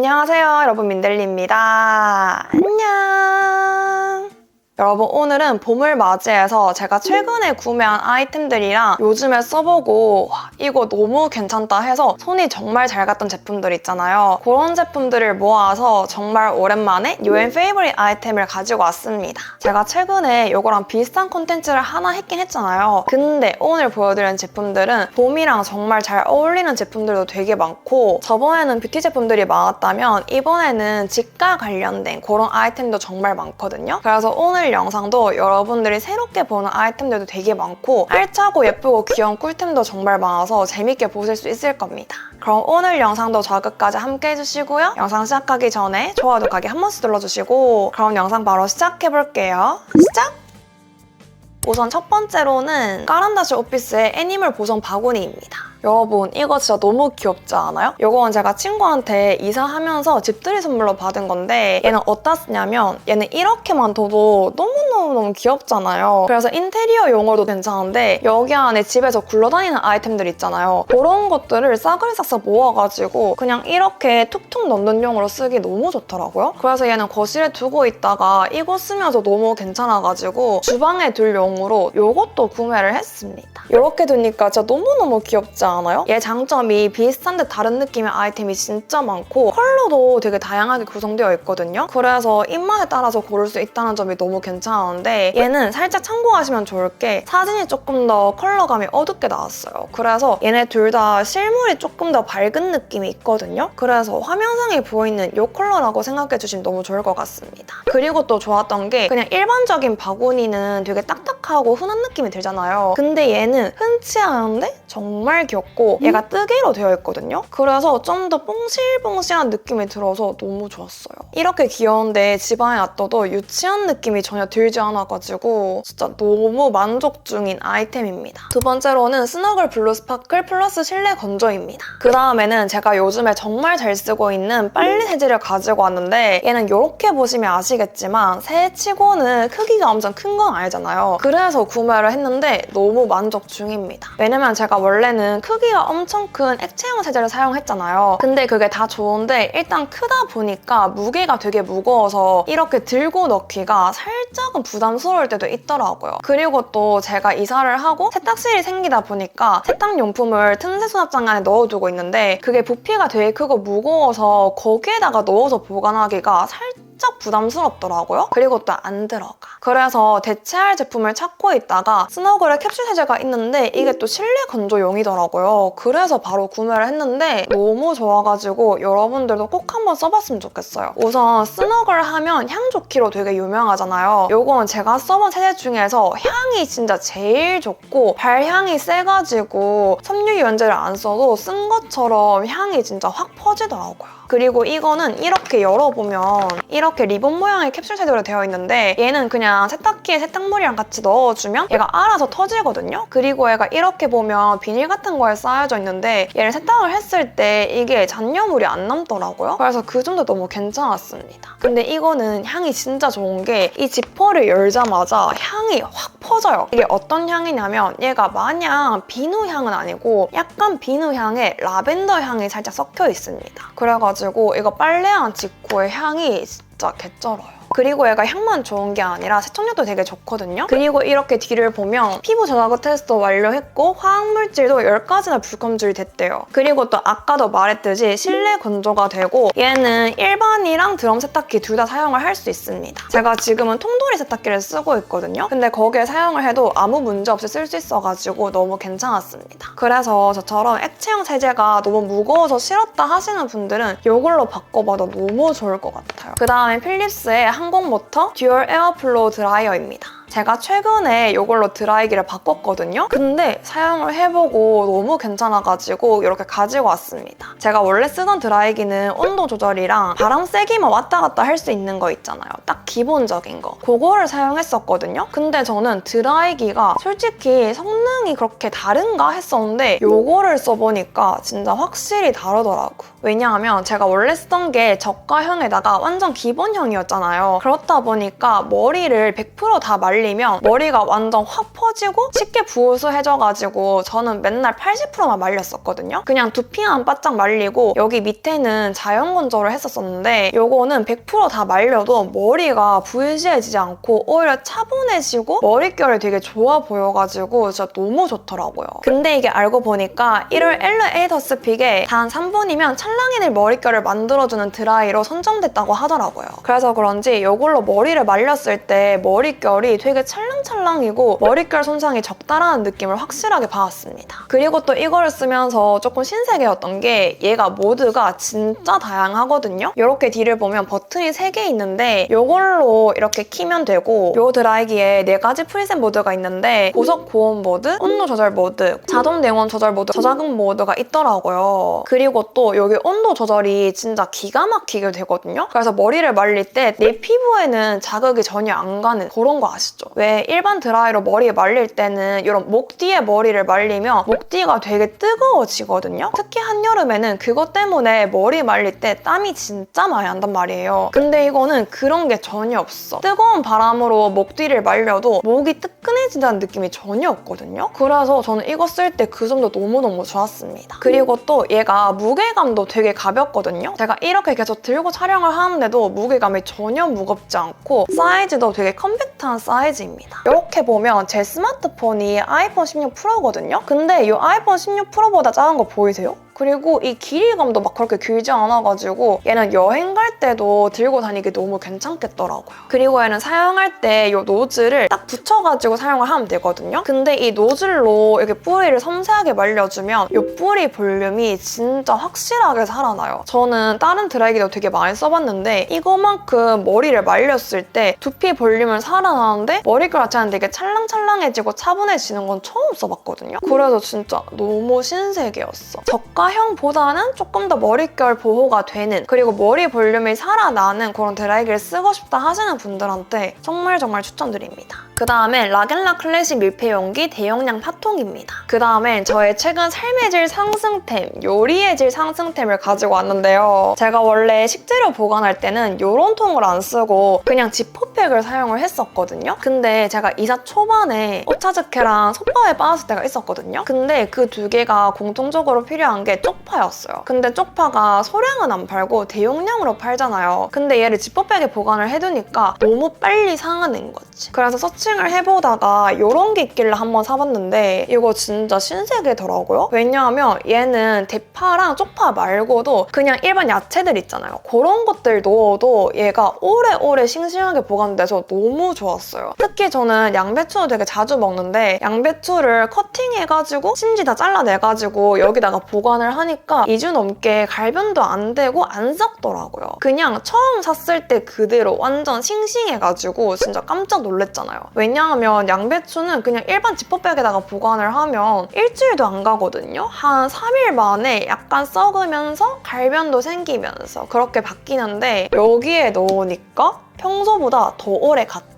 안녕하세요 여러분, 민들리입니다. 안녕. 여러분, 오늘은 봄을 맞이해서 제가 최근에 구매한 아이템들이랑 요즘에 써보고 와, 이거 너무 괜찮다 해서 손이 정말 잘 갔던 제품들 있잖아요. 그런 제품들을 모아서 정말 오랜만에 UM 페이보릿 아이템을 가지고 왔습니다. 제가 최근에 이거랑 비슷한 콘텐츠를 하나 했긴 했잖아요. 근데 오늘 보여드리는 제품들은 봄이랑 정말 잘 어울리는 제품들도 되게 많고, 저번에는 뷰티 제품들이 많았다면 이번에는 집과 관련된 그런 아이템도 정말 많거든요. 그래서 오늘 영상도 여러분들이 새롭게 보는 아이템들도 되게 많고 알차고 예쁘고 귀여운 꿀템도 정말 많아서 재밌게 보실 수 있을 겁니다. 그럼 오늘 영상도 저 끝까지 함께 해주시고요. 영상 시작하기 전에 좋아요, 구독하기 한 번씩 눌러주시고, 그럼 영상 바로 시작해볼게요. 시작! 우선 첫 번째로는 까란다시 오피스의 애니멀 보정 바구니입니다. 여러분, 이거 진짜 너무 귀엽지 않아요? 이건 제가 친구한테 이사하면서 집들이 선물로 받은 건데, 얘는 어디다 쓰냐면 얘는 이렇게만 둬도 너무너무 귀엽잖아요. 그래서 인테리어용으로도 괜찮은데 여기 안에 집에서 굴러다니는 아이템들 있잖아요. 그런 것들을 싸그리 싹싹 모아가지고 그냥 이렇게 툭툭 넣는 용으로 쓰기 너무 좋더라고요. 그래서 얘는 거실에 두고 있다가 이거 쓰면서 너무 괜찮아가지고 주방에 둘 용으로 이것도 구매를 했습니다. 이렇게 두니까 진짜 너무너무 귀엽지 않아요? 얘 장점이 비슷한 듯 다른 느낌의 아이템이 진짜 많고 컬러도 되게 다양하게 구성되어 있거든요. 그래서 입맛에 따라서 고를 수 있다는 점이 너무 괜찮은데, 얘는 살짝 참고하시면 좋을 게 사진이 조금 더 컬러감이 어둡게 나왔어요. 그래서 얘네 둘 다 실물이 조금 더 밝은 느낌이 있거든요. 그래서 화면상에 보이는 이 컬러라고 생각해 주시면 너무 좋을 것 같습니다. 그리고 또 좋았던 게 그냥 일반적인 바구니는 되게 딱딱하고 흔한 느낌이 들잖아요. 근데 얘는 흔치 않은데 정말 귀엽고 얘가 뜨개로 되어 있거든요. 그래서 좀 더 뽕실뽕실한 느낌이 들어서 너무 좋았어요. 이렇게 귀여운데 집안에 놔둬도 유치한 느낌이 전혀 들지 않아가지고 진짜 너무 만족 중인 아이템입니다. 두 번째로는 스너글 블루 스파클 플러스 실내 건조입니다. 그 다음에는 제가 요즘에 정말 잘 쓰고 있는 빨래 세제를 가지고 왔는데, 얘는 이렇게 보시면 아시겠지만 새치고는 크기가 엄청 큰 건 아니잖아요. 그래서 구매를 했는데 너무 만족 중입니다. 왜냐면 제가 원래는 크기가 엄청 큰 액체형 세제를 사용했잖아요. 근데 그게 다 좋은데 일단 크다 보니까 무게가 되게 무거워서 이렇게 들고 넣기가 살짝은 부담스러울 때도 있더라고요. 그리고 또 제가 이사를 하고 세탁실이 생기다 보니까 세탁용품을 틈새 수납장 안에 넣어두고 있는데 그게 부피가 되게 크고 무거워서 거기에다가 넣어서 보관하기가 살짝 부담스럽더라고요. 그리고 또 안 들어가. 그래서 대체할 제품을 찾고 있다가 스너글의 캡슐 세제가 있는데 이게 또 실내 건조용이더라고요. 그래서 바로 구매를 했는데 너무 좋아가지고 여러분들도 꼭 한번 써봤으면 좋겠어요. 우선 스너글 하면 향 좋기로 되게 유명하잖아요. 요건 제가 써본 세제 중에서 향이 진짜 제일 좋고 발향이 세가지고 섬유유연제를 안 써도 쓴 것처럼 향이 진짜 확 퍼지더라고요. 그리고 이거는 이렇게 열어보면 이렇게 리본 모양의 캡슐 세제로 되어 있는데 얘는 그냥 세탁기에 세탁물이랑 같이 넣어주면 얘가 알아서 터지거든요. 그리고 얘가 이렇게 보면 비닐 같은 거에 쌓여져 있는데 얘를 세탁을 했을 때 이게 잔여물이 안 남더라고요. 그래서 그 점도 너무 괜찮았습니다. 근데 이거는 향이 진짜 좋은 게 이 지퍼를 열자마자 향이 확 퍼져요. 이게 어떤 향이냐면 얘가 마냥 비누 향은 아니고 약간 비누 향에 라벤더 향이 살짝 섞여 있습니다. 그래가지고 이거 빨래한 직후에 향이 진짜 개쩔어요. 그리고 얘가 향만 좋은 게 아니라 세척력도 되게 좋거든요. 그리고 이렇게 뒤를 보면 피부 저자극 테스트 완료했고 화학물질도 10가지나 불검출이 됐대요. 그리고 또 아까도 말했듯이 실내 건조가 되고 얘는 일반이랑 드럼 세탁기 둘 다 사용을 할 수 있습니다. 제가 지금은 통돌이 세탁기를 쓰고 있거든요. 근데 거기에 사용을 해도 아무 문제 없이 쓸 수 있어가지고 너무 괜찮았습니다. 그래서 저처럼 액체형 세제가 너무 무거워서 싫었다 하시는 분들은 이걸로 바꿔봐도 너무 좋을 것 같아요. 그 다음에 필립스의 항공모터 듀얼 에어플로우 드라이어입니다. 제가 최근에 이걸로 드라이기를 바꿨거든요. 근데 사용을 해보고 너무 괜찮아가지고 이렇게 가지고 왔습니다. 제가 원래 쓰던 드라이기는 온도 조절이랑 바람 세기만 왔다 갔다 할 수 있는 거 있잖아요. 딱 기본적인 거. 그거를 사용했었거든요. 근데 저는 드라이기가 솔직히 성능이 그렇게 다른가 했었는데 이거를 써보니까 진짜 확실히 다르더라고. 왜냐하면 제가 원래 쓰던 게 저가형에다가 완전 기본형이었잖아요. 그렇다 보니까 머리를 100% 다 말려 말리면 머리가 완전 확 퍼지고 쉽게 부스해져가지고 저는 맨날 80%만 말렸었거든요. 그냥 두피만 바짝 말리고 여기 밑에는 자연 건조를 했었었는데 요거는 100% 다 말려도 머리가 부시해지지 않고 오히려 차분해지고 머릿결이 되게 좋아 보여가지고 진짜 너무 좋더라고요. 근데 이게 알고 보니까 1월 엘리에이터스 픽에 단 3분이면 찰랑이들 머릿결을 만들어주는 드라이로 선정됐다고 하더라고요. 그래서 그런지 이걸로 머리를 말렸을 때 머릿결이 되게 찰랑찰랑이고 머릿결 손상이 적다라는 느낌을 확실하게 받았습니다. 그리고 또 이거를 쓰면서 조금 신세계였던 게 얘가 모드가 진짜 다양하거든요. 이렇게 뒤를 보면 버튼이 3개 있는데 이걸로 이렇게 키면 되고 이 드라이기에 4가지 프리셋 모드가 있는데 보석 고온 모드, 온도 조절 모드, 자동 냉온 조절 모드, 저자극 모드가 있더라고요. 그리고 또 여기 온도 조절이 진짜 기가 막히게 되거든요. 그래서 머리를 말릴 때 내 피부에는 자극이 전혀 안 가는 그런 거 아시죠? 왜 일반 드라이로 머리 말릴 때는 이런 목 뒤에 머리를 말리면 목 뒤가 되게 뜨거워지거든요. 특히 한여름에는 그것 때문에 머리 말릴 때 땀이 진짜 많이 난단 말이에요. 근데 이거는 그런 게 전혀 없어. 뜨거운 바람으로 목 뒤를 말려도 목이 뜨끈해진다는 느낌이 전혀 없거든요. 그래서 저는 이거 쓸 때 그 점도 너무너무 좋았습니다. 그리고 또 얘가 무게감도 되게 가볍거든요. 제가 이렇게 계속 들고 촬영을 하는데도 무게감이 전혀 무겁지 않고 사이즈도 되게 컴팩트한 사이즈입니다. 이렇게 보면 제 스마트폰이 아이폰 16 프로거든요. 근데 이 아이폰 16 프로보다 작은 거 보이세요? 그리고 이 길이감도 막 그렇게 길지 않아가지고 얘는 여행 갈 때도 들고 다니기 너무 괜찮겠더라고요. 그리고 얘는 사용할 때 이 노즐을 딱 붙여가지고 사용을 하면 되거든요. 근데 이 노즐로 이렇게 뿌리를 섬세하게 말려주면 이 뿌리 볼륨이 진짜 확실하게 살아나요. 저는 다른 드라이기도 되게 많이 써봤는데 이거만큼 머리를 말렸을 때 두피 볼륨은 살아나는데 머릿결 자체는 되게 찰랑찰랑해지고 차분해지는 건 처음 써봤거든요. 그래서 진짜 너무 신세계였어. 저가형보다는 조금 더 머릿결 보호가 되는 그리고 머리 볼륨이 살아나는 그런 드라이기를 쓰고 싶다 하시는 분들한테 정말 추천드립니다. 그 다음엔 락앤락 클래식 밀폐용기 대용량 파통입니다. 그 다음엔 저의 최근 삶의 질 상승템, 요리의 질 상승템을 가지고 왔는데요. 제가 원래 식재료 보관할 때는 이런 통을 안 쓰고 그냥 지퍼백을 사용을 했었거든요. 근데 제가 이사 초반에 오차즈케랑 솥밥에 빠졌을 때가 있었거든요. 근데 그 2개가 공통적으로 필요한 게 쪽파였어요. 근데 쪽파가 소량은 안 팔고 대용량으로 팔잖아요. 근데 얘를 지퍼백에 보관을 해두니까 너무 빨리 상하는 거지. 그래서 서칭을 해보다가 이런 게 있길래 한번 사봤는데 이거 진짜 신세계더라고요. 왜냐하면 얘는 대파랑 쪽파 말고도 그냥 일반 야채들 있잖아요. 그런 것들 넣어도 얘가 오래오래 싱싱하게 보관돼서 너무 좋았어요. 특히 저는 양배추를 되게 자주 먹는데 양배추를 커팅해가지고 심지 다 잘라내가지고 여기다가 보관을 하니까 2주 넘게 갈변도 안 되고 안 썩더라고요. 그냥 처음 샀을 때 그대로 완전 싱싱해가지고 진짜 깜짝 놀랐잖아요. 왜냐하면 양배추는 그냥 일반 지퍼백에다가 보관을 하면 일주일도 안 가거든요. 한 3일 만에 약간 썩으면서 갈변도 생기면서 그렇게 바뀌는데 여기에 넣으니까 평소보다 더 오래 갔다.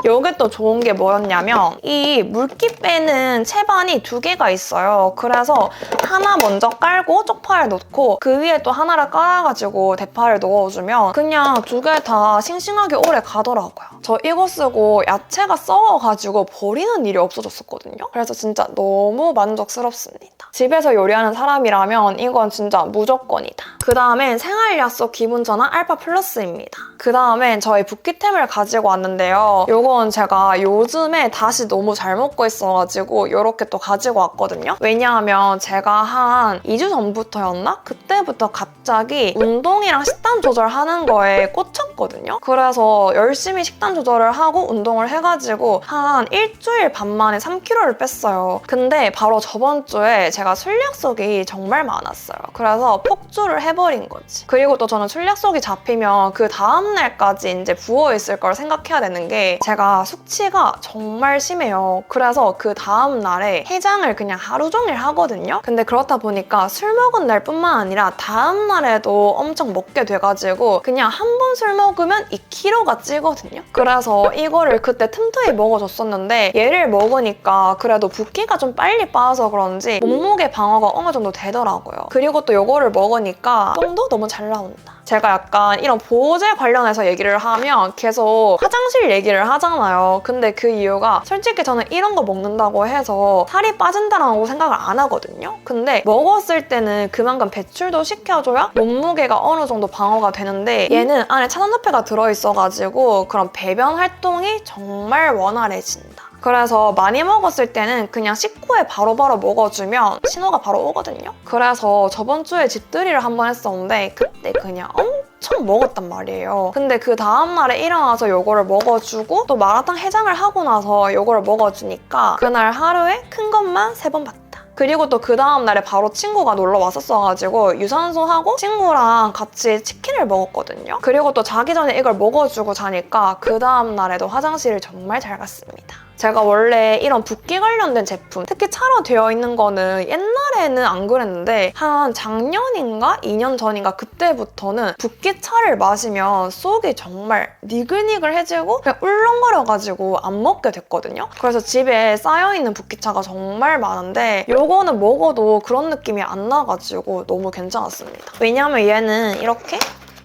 이게 또 좋은 게 뭐였냐면 이 물기 빼는 채반이 2개가 있어요. 그래서 하나 먼저 깔고 쪽파를 넣고 그 위에 또 하나를 깔아가지고 대파를 넣어주면 그냥 2개 다 싱싱하게 오래 가더라고요. 저 이거 쓰고 야채가 썩어가지고 버리는 일이 없어졌었거든요. 그래서 진짜 너무 만족스럽습니다. 집에서 요리하는 사람이라면 이건 진짜 무조건이다. 그 다음엔 생활약속 기분전환 알파 플러스입니다. 그 다음엔 저희 붓기템을 가지고 왔는데요. 이건 제가 요즘에 다시 너무 잘 먹고 있어가지고 이렇게 또 가지고 왔거든요. 왜냐하면 제가 한 2주 전부터였나? 그때부터 갑자기 운동이랑 식단 조절하는 거에 꽂혔거든요. 그래서 열심히 식단 조절을 하고 운동을 해가지고 한 일주일 반 만에 3kg를 뺐어요. 근데 바로 저번 주에 제가 술 약속이 정말 많았어요. 그래서 폭주를 해버린 거지. 그리고 또 저는 술 약속이 잡히면 그 다음날까지 이제 부어있을 걸 생각해야 되는 게 제가 숙취가 정말 심해요. 그래서 그 다음날에 해장을 그냥 하루 종일 하거든요. 근데 그렇다 보니까 술 먹은 날뿐만 아니라 다음날에도 엄청 먹게 돼가지고 그냥 한 번 술 먹으면 2kg가 찌거든요. 그래서 이거를 그때 틈틈이 먹어줬었는데 얘를 먹으니까 그래도 붓기가 좀 빨리 빠져서 그런지 몸무게 방어가 어느 정도 되더라고요. 그리고 또 이거를 먹으니까 똥도 너무 잘 나온다. 제가 약간 이런 보호제 관련해서 얘기를 하면 계속 화장실 얘기를 하잖아요. 근데 그 이유가 솔직히 저는 이런 거 먹는다고 해서 살이 빠진다라고 생각을 안 하거든요. 근데 먹었을 때는 그만큼 배출도 시켜줘야 몸무게가 어느 정도 방어가 되는데 얘는 안에 차산화폐가 들어있어가지고 그런 배변 활동이 정말 원활해진다. 그래서 많이 먹었을 때는 그냥 식후에 바로바로 먹어주면 신호가 바로 오거든요. 그래서 저번 주에 집들이를 한번 했었는데 그때 그냥 엄청 먹었단 말이에요. 근데 그 다음날에 일어나서 요거를 먹어주고 또 마라탕 해장을 하고 나서 요거를 먹어주니까 그날 하루에 큰 것만 3번 봤다. 그리고 또 그 다음날에 바로 친구가 놀러 왔었어가지고 유산소하고 친구랑 같이 치킨을 먹었거든요. 그리고 또 자기 전에 이걸 먹어주고 자니까 그 다음날에도 화장실을 정말 잘 갔습니다. 제가 원래 이런 붓기 관련된 제품, 특히 차로 되어 있는 거는 옛날에는 안 그랬는데 한 작년인가 2년 전인가 그때부터는 붓기 차를 마시면 속이 정말 니글니글해지고 그냥 울렁거려가지고 안 먹게 됐거든요. 그래서 집에 쌓여있는 붓기차가 정말 많은데 요거는 먹어도 그런 느낌이 안 나가지고 너무 괜찮았습니다. 왜냐면 얘는 이렇게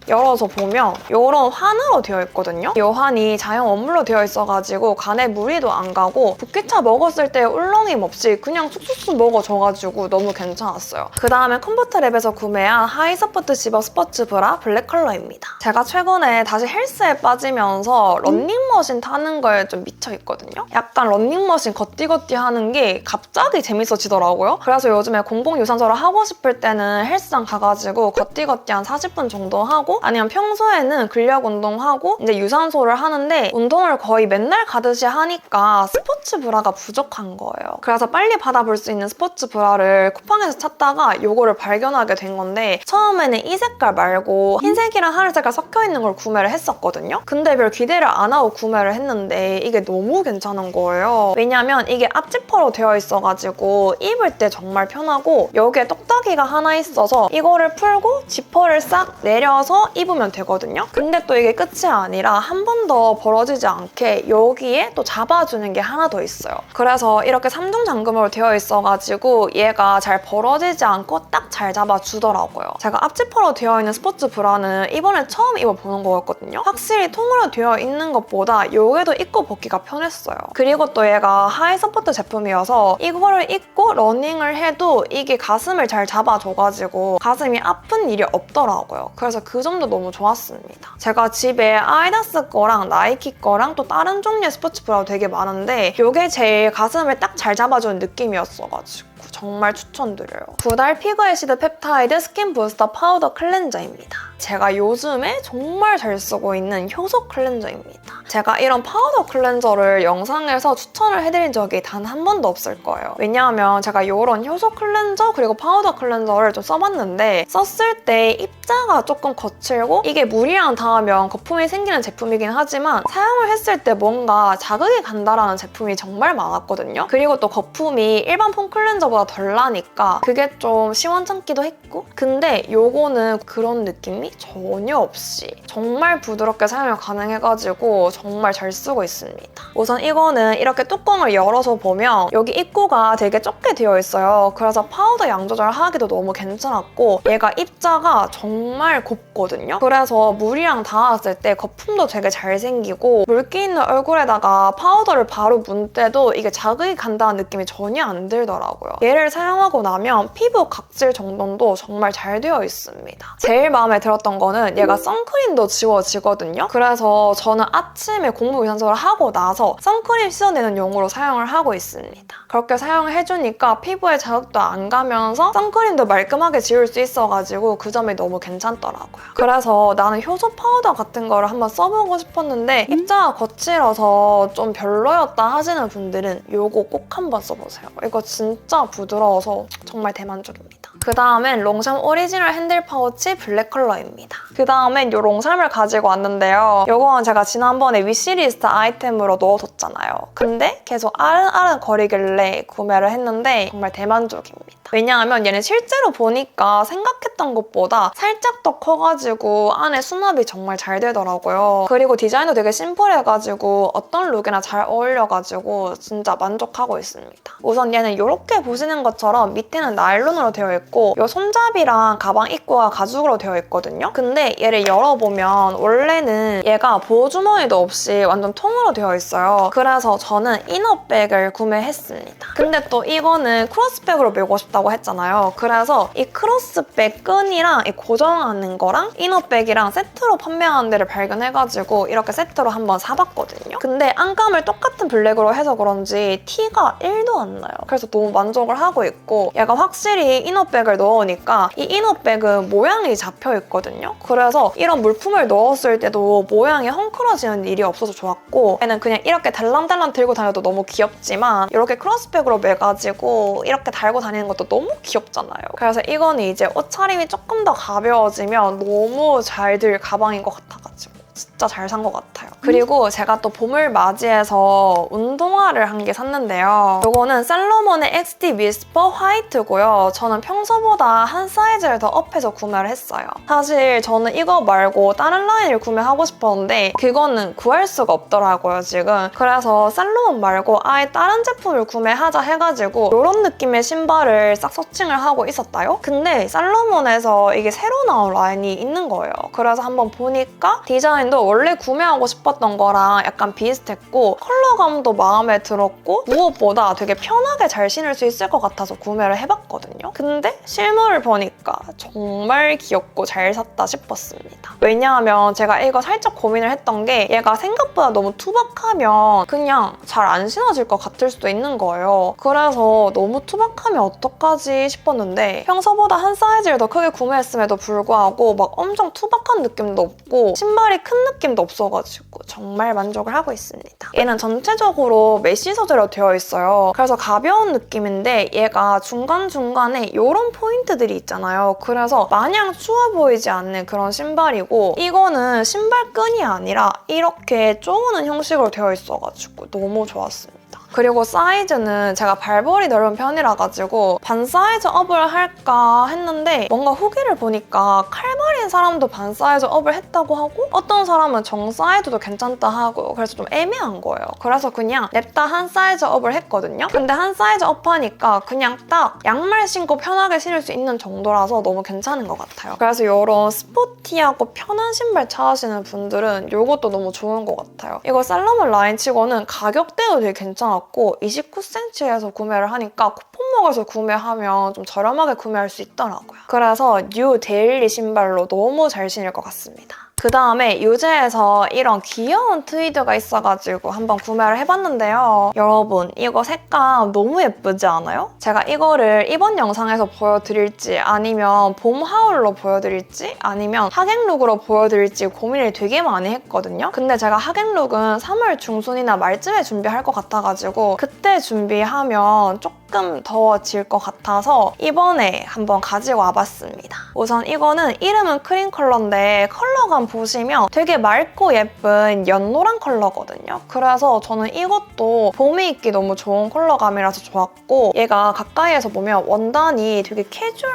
열어서 보면 이런 환으로 되어 있거든요. 이 환이 자연 원물로 되어 있어가지고 간에 무리도 안 가고 붓기차 먹었을 때 울렁임 없이 그냥 쑥쑥쑥 먹어져가지고 너무 괜찮았어요. 그 다음에 컴포트랩에서 구매한 하이서포트 지버 스포츠 브라 블랙 컬러입니다. 제가 최근에 다시 헬스에 빠지면서 런닝머신 타는 거에 좀 미쳐있거든요. 약간 런닝머신 걷디걷디 하는 게 갑자기 재밌어지더라고요. 그래서 요즘에 공복 유산소를 하고 싶을 때는 헬스장 가가지고 걷디걷디 한 40분 정도 하고 아니면 평소에는 근력 운동하고 이제 유산소를 하는데 운동을 거의 맨날 가듯이 하니까 스포츠 브라가 부족한 거예요. 그래서 빨리 받아볼 수 있는 스포츠 브라를 쿠팡에서 찾다가 이거를 발견하게 된 건데 처음에는 이 색깔 말고 흰색이랑 하늘색깔 섞여있는 걸 구매를 했었거든요. 근데 별 기대를 안 하고 구매를 했는데 이게 너무 괜찮은 거예요. 왜냐면 이게 앞지퍼로 되어 있어가지고 입을 때 정말 편하고 여기에 똑딱이가 하나 있어서 이거를 풀고 지퍼를 싹 내려서 입으면 되거든요. 근데 또 이게 끝이 아니라 한 번 더 벌어지지 않게 여기에 또 잡아주는 게 하나 더 있어요. 그래서 이렇게 3중 잠금으로 되어 있어가지고 얘가 잘 벌어지지 않고 딱 잘 잡아주더라고요. 제가 앞지퍼로 되어 있는 스포츠 브라는 이번에 처음 입어보는 거였거든요. 확실히 통으로 되어 있는 것보다 여기도 입고 벗기가 편했어요. 그리고 또 얘가 하이 서포트 제품이어서 이거를 입고 러닝을 해도 이게 가슴을 잘 잡아줘가지고 가슴이 아픈 일이 없더라고요. 그래서 그 점도 너무 좋았습니다. 제가 집에 아디다스 거랑 나이키 거랑 또 다른 종류의 스포츠 브라도 되게 많은데 이게 제일 가슴을 딱 잘 잡아주는 느낌이었어가지고 정말 추천드려요. 2달 피그애시드 펩타이드 스킨 부스터 파우더 클렌저입니다. 제가 요즘에 정말 잘 쓰고 있는 효소 클렌저입니다. 제가 이런 파우더 클렌저를 영상에서 추천을 해드린 적이 단 한 번도 없을 거예요. 왜냐하면 제가 이런 효소 클렌저 그리고 파우더 클렌저를 좀 써봤는데 썼을 때 입자가 조금 거칠고 이게 물이랑 닿으면 거품이 생기는 제품이긴 하지만 사용을 했을 때 뭔가 자극이 간다라는 제품이 정말 많았거든요. 그리고 또 거품이 일반 폼 클렌저보다 덜 나니까 그게 좀 시원찮기도 했고 근데 요거는 그런 느낌이 전혀 없이 정말 부드럽게 사용이 가능해가지고 정말 잘 쓰고 있습니다. 우선 이거는 이렇게 뚜껑을 열어서 보면 여기 입구가 되게 좁게 되어 있어요. 그래서 파우더 양 조절하기도 너무 괜찮았고 얘가 입자가 정말 곱거든요. 그래서 물이랑 닿았을 때 거품도 되게 잘 생기고 물기 있는 얼굴에다가 파우더를 바로 문 때도 이게 자극이 간다는 느낌이 전혀 안 들더라고요. 얘를 사용하고 나면 피부 각질 정돈도 정말 잘 되어 있습니다. 제일 마음에 들었던 거는 얘가 선크림도 지워지거든요. 그래서 저는 아침에 공복 유산소를 하고 나서 선크림 씻어내는 용으로 사용을 하고 있습니다. 그렇게 사용을 해주니까 피부에 자극도 안 가면서 선크림도 말끔하게 지울 수 있어가지고 그 점이 너무 괜찮더라고요. 그래서 나는 효소 파우더 같은 거를 한번 써보고 싶었는데 입자가 거칠어서 좀 별로였다 하시는 분들은 이거 꼭 한번 써보세요. 이거 진짜 부드러워서 정말 대만족입니다. 그 다음엔 롱샴 오리지널 핸들 파우치 블랙 컬러입니다. 그 다음엔 이 롱샴을 가지고 왔는데요. 이건 제가 지난번에 위시리스트 아이템으로 넣어뒀잖아요. 근데 계속 아른아른 거리길래 구매를 했는데 정말 대만족입니다. 왜냐하면 얘는 실제로 보니까 생각했던 것보다 살짝 더 커가지고 안에 수납이 정말 잘 되더라고요. 그리고 디자인도 되게 심플해가지고 어떤 룩이나 잘 어울려가지고 진짜 만족하고 있습니다. 우선 얘는 이렇게 보시는 것처럼 밑에는 나일론으로 되어 있고 이 손잡이랑 가방 입구가 가죽으로 되어 있거든요. 근데 얘를 열어보면 원래는 얘가 보호주머니도 없이 완전 통으로 되어 있어요. 그래서 저는 이너백을 구매했습니다. 근데 또 이거는 크로스백으로 메고 싶다고 했잖아요. 그래서 이 크로스백 끈이랑 이 고정하는 거랑 이너백이랑 세트로 판매하는 데를 발견해가지고 이렇게 세트로 한번 사봤거든요. 근데 안감을 똑같은 블랙으로 해서 그런지 티가 1도 안 나요. 그래서 너무 만족을 하고 있고 얘가 확실히 이너백을 넣으니까 이 이너백은 모양이 잡혀 있거든요. 그래서 이런 물품을 넣었을 때도 모양이 헝클어지는 일이 없어서 좋았고 얘는 그냥 이렇게 달랑달랑 들고 다녀도 너무 귀엽지만 이렇게 크로스백으로 매가지고 이렇게 달고 다니는 것도 너무 귀엽잖아요. 그래서 이거는 이제 옷차림이 조금 더 가벼워지면 너무 잘 들 가방인 것 같아가지고 진짜 잘 산 것 같아요. 그리고 제가 또 봄을 맞이해서 운동화를 한 개 샀는데요. 이거는 살로몬의 XD 위스퍼 화이트고요. 저는 평소보다 한 사이즈를 더 업해서 구매를 했어요. 사실 저는 이거 말고 다른 라인을 구매하고 싶었는데 그거는 구할 수가 없더라고요, 지금. 그래서 살로몬 말고 아예 다른 제품을 구매하자 해가지고 이런 느낌의 신발을 싹 서칭을 하고 있었다요. 근데 살로몬에서 이게 새로 나온 라인이 있는 거예요. 그래서 한번 보니까 디자인도 원래 구매하고 싶었던 거랑 약간 비슷했고 컬러감도 마음에 들었고 무엇보다 되게 편하게 잘 신을 수 있을 것 같아서 구매를 해봤거든요. 근데 실물을 보니까 정말 귀엽고 잘 샀다 싶었습니다. 왜냐하면 제가 이거 살짝 고민을 했던 게 얘가 생각보다 너무 투박하면 그냥 잘 안 신어질 것 같을 수도 있는 거예요. 그래서 너무 투박하면 어떡하지 싶었는데 평소보다 한 사이즈를 더 크게 구매했음에도 불구하고 막 엄청 투박한 느낌도 없고 신발이 큰 느낌도 없어가지고 정말 만족을 하고 있습니다. 얘는 전체적으로 메쉬 소재로 되어 있어요. 그래서 가벼운 느낌인데 얘가 중간중간에 이런 포인트들이 있잖아요. 그래서 마냥 추워 보이지 않는 그런 신발이고 이거는 신발끈이 아니라 이렇게 쪼우는 형식으로 되어 있어가지고 너무 좋았습니다. 그리고 사이즈는 제가 발볼이 넓은 편이라 가지고 반 사이즈 업을 할까 했는데 뭔가 후기를 보니까 칼발인 사람도 반 사이즈 업을 했다고 하고 어떤 사람은 정 사이즈도 괜찮다 하고 그래서 좀 애매한 거예요. 그래서 그냥 냅다 한 사이즈 업을 했거든요. 근데 한 사이즈 업하니까 그냥 딱 양말 신고 편하게 신을 수 있는 정도라서 너무 괜찮은 것 같아요. 그래서 이런 스포티하고 편한 신발 찾으시는 분들은 이것도 너무 좋은 것 같아요. 이거 살로몬 라인 치고는 가격대도 되게 괜찮았고 29cm에서 구매를 하니까 쿠폰 먹어서 구매하면 좀 저렴하게 구매할 수 있더라고요. 그래서 뉴 데일리 신발로 너무 잘 신을 것 같습니다. 그 다음에 유제에서 이런 귀여운 트위드가 있어가지고 한번 구매를 해봤는데요. 여러분 이거 색감 너무 예쁘지 않아요? 제가 이거를 이번 영상에서 보여드릴지 아니면 봄 하울로 보여드릴지 아니면 하객룩으로 보여드릴지 고민을 되게 많이 했거든요. 근데 제가 하객룩은 3월 중순이나 말쯤에 준비할 것 같아가지고 그때 준비하면 조금 더워질 것 같아서 이번에 한번 가지고 와봤습니다. 우선 이거는 이름은 크림 컬러인데 컬러감 보시면 되게 맑고 예쁜 연노란 컬러거든요. 그래서 저는 이것도 봄에 입기 너무 좋은 컬러감이라서 좋았고 얘가 가까이에서 보면 원단이 되게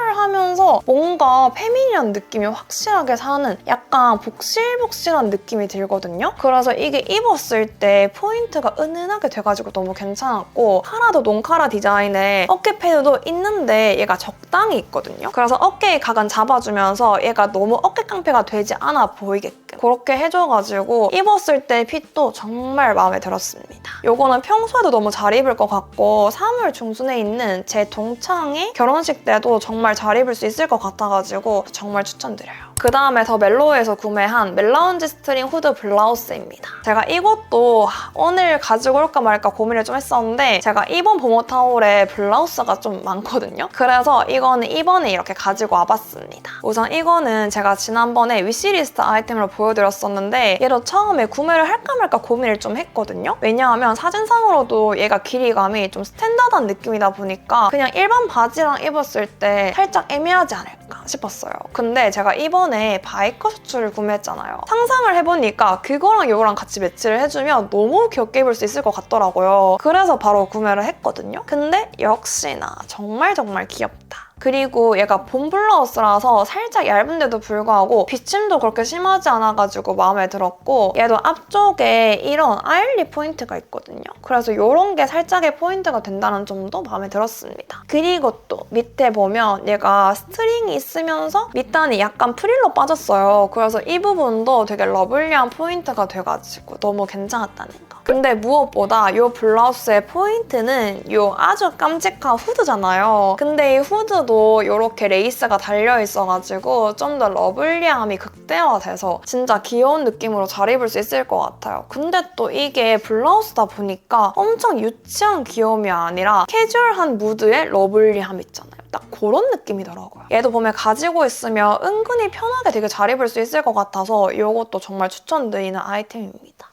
캐주얼하면서 뭔가 페미니한 느낌이 확실하게 사는 약간 복실복실한 느낌이 들거든요. 그래서 이게 입었을 때 포인트가 은은하게 돼가지고 너무 괜찮았고 카라도 논카라 디자인에 어깨 패드도 있는데 얘가 적당히 있거든요. 그래서 어깨의 각은 잡아주면서 얘가 너무 어깨 깡패가 되지 않아 보이게끔 그렇게 해줘가지고 입었을 때 핏도 정말 마음에 들었습니다. 요거는 평소에도 너무 잘 입을 것 같고 3월 중순에 있는 제 동창의 결혼식 때도 정말 잘 입을 수 있을 것 같아가지고 정말 추천드려요. 그 다음에 더 멜로우에서 구매한 멜라운지 스트링 후드 블라우스입니다. 제가 이것도 오늘 가지고 올까 말까 고민을 좀 했었는데 제가 이번 봄옷 타올에 블라우스가 좀 많거든요. 그래서 이거는 이번에 이렇게 가지고 와봤습니다. 우선 이거는 제가 지난번에 위시리스트 아이템으로 보여드렸었는데 얘도 처음에 구매를 할까 말까 고민을 좀 했거든요. 왜냐하면 사진상으로도 얘가 길이감이 좀 스탠다드한 느낌이다 보니까 그냥 일반 바지랑 입었을 때 살짝 애매하지 않을까 싶었어요. 근데 제가 이번에 전에 바이커 셔츠를 구매했잖아요. 상상을 해보니까 그거랑 이거랑 같이 매치를 해주면 너무 귀엽게 입을 수 있을 것 같더라고요. 그래서 바로 구매를 했거든요. 근데 역시나 정말 귀엽다. 그리고 얘가 봄 블라우스라서 살짝 얇은데도 불구하고 비침도 그렇게 심하지 않아가지고 마음에 들었고, 얘도 앞쪽에 이런 아일리 포인트가 있거든요. 그래서 이런 게 살짝의 포인트가 된다는 점도 마음에 들었습니다. 그리고 또 밑에 보면 얘가 스트링이 있으면서 밑단이 약간 프릴로 빠졌어요. 그래서 이 부분도 되게 러블리한 포인트가 돼가지고 너무 괜찮았다는 거. 근데 무엇보다 이 블라우스의 포인트는 이 아주 깜찍한 후드잖아요. 근데 이 후드도 이렇게 레이스가 달려있어가지고 좀 더 러블리함이 극대화돼서 진짜 귀여운 느낌으로 잘 입을 수 있을 것 같아요. 근데 또 이게 블라우스다 보니까 엄청 유치한 귀여움이 아니라 캐주얼한 무드의 러블리함 있잖아요. 딱 그런 느낌이더라고요. 얘도 보면 가지고 있으면 은근히 편하게 되게 잘 입을 수 있을 것 같아서 이것도 정말 추천드리는 아이템입니다.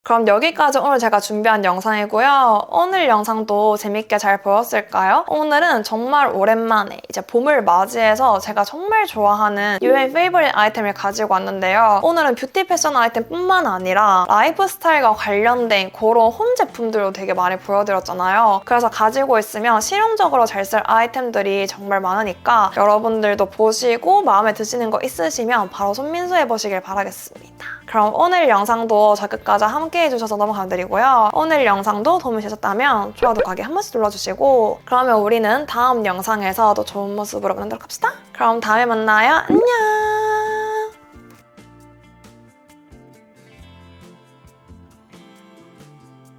그럼 여기까지 오늘 제가 준비한 영상이고요. 오늘 영상도 재밌게 잘 보였을까요? 오늘은 정말 오랜만에 이제 봄을 맞이해서 제가 정말 좋아하는 유엔 페이버릿 아이템을 가지고 왔는데요. 오늘은 뷰티 패션 아이템뿐만 아니라 라이프 스타일과 관련된 그런 홈 제품들도 되게 많이 보여드렸잖아요. 그래서 가지고 있으면 실용적으로 잘 쓸 아이템들이 정말 많으니까 여러분들도 보시고 마음에 드시는 거 있으시면 바로 손민수해보시길 바라겠습니다. 그럼 오늘 영상도 저 끝까지 함께 해주셔서 너무 감사드리고요. 오늘 영상도 도움이 되셨다면 좋아요, 구독하기 한 번씩 눌러주시고, 그러면 우리는 다음 영상에서 더 좋은 모습으로 만나도록 합시다. 그럼 다음에 만나요. 안녕!